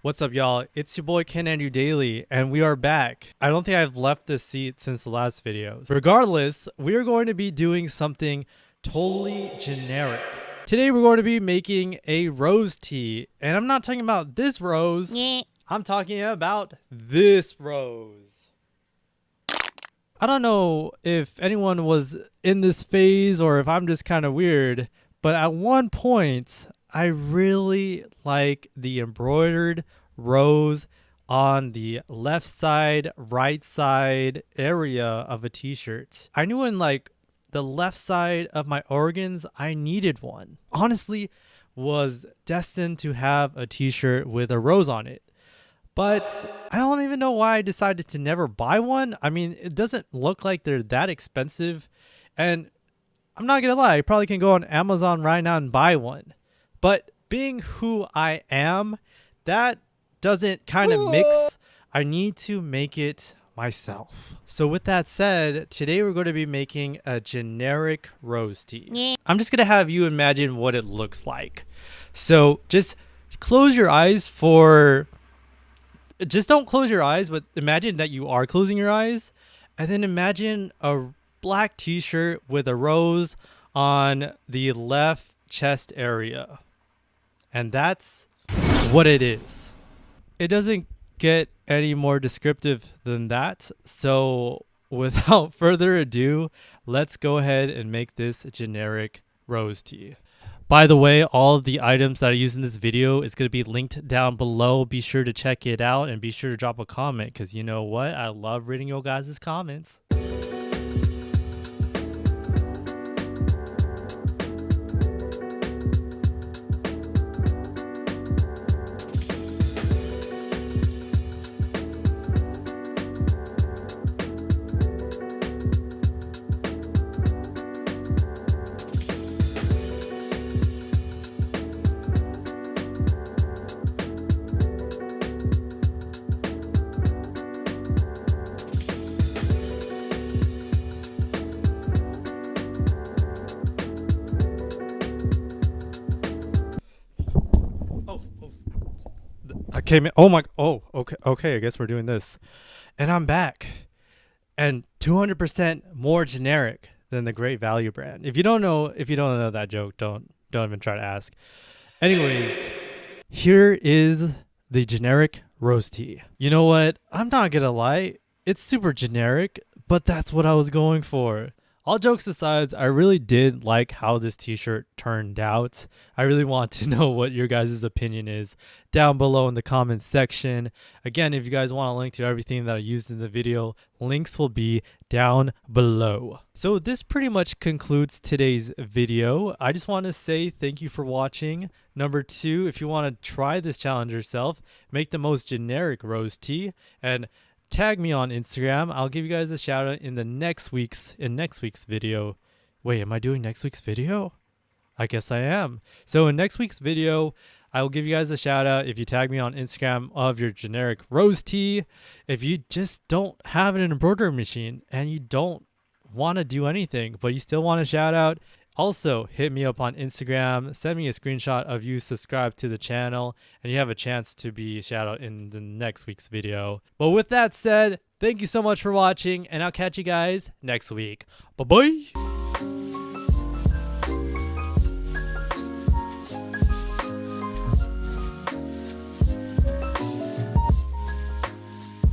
What's up, y'all? It's your boy Ken Andrew Daily, and we are back. I don't think I've left this seat since the last video. Regardless, we are going to be doing something totally generic. Today we're going to be making a rose tea, and I'm not talking about this rose. I'm talking about this rose. I don't know if anyone was in this phase or if I'm just kind of weird, but at one point I really like the embroidered rose on the left side, right side area of a t-shirt. I knew in like the left side of my organs I needed one. Honestly, was destined to have a t-shirt with a rose on it. But I don't even know why I decided to never buy one. I mean, it doesn't look like they're that expensive. And I'm not gonna lie, I probably can go on Amazon right now and buy one. But being who I am, that doesn't kind of mix. I need to make it myself. So with that said, today we're going to be making a generic rose tea. I'm just gonna have you imagine what it looks like. So just close your eyes for... Just don't close your eyes, but imagine that you are closing your eyes. And then imagine a black t-shirt with a rose on the left chest area. And that's what it is. It doesn't get any more descriptive than that. So without further ado, let's go ahead and make this generic rose tea. By the way, all of the items that I use in this video is going to be linked down below. Be sure to check it out and be sure to drop a comment because you know what? I love reading your guys' comments. I came in. Okay. I guess we're doing this, and I'm back, and 200% more generic than the Great Value brand. If you don't know that joke, don't even try to ask. Anyways, here is the generic rose tea. You know what? I'm not gonna lie, it's super generic, but that's what I was going for. All jokes aside, I really did like how this t-shirt turned out. I really want to know what your guys' opinion is down below in the comments section. Again, if you guys want a link to everything that I used in the video, links will be down below. So this pretty much concludes today's video. I just want to say thank you for watching. Number 2, if you want to try this challenge yourself, make the most generic rose tea and tag me on Instagram. I'll give you guys a shout out in next week's video. Wait, am I doing next week's video? I guess I am. So in next week's video, I will give you guys a shout out if you tag me on Instagram of your generic rose tea. If you just don't have an embroidery machine and you don't want to do anything, but you still want a shout out, also hit me up on Instagram, send me a screenshot of you subscribed to the channel, and you have a chance to be shout out in the next week's video. But with that said, thank you so much for watching, and I'll catch you guys next week. Bye bye.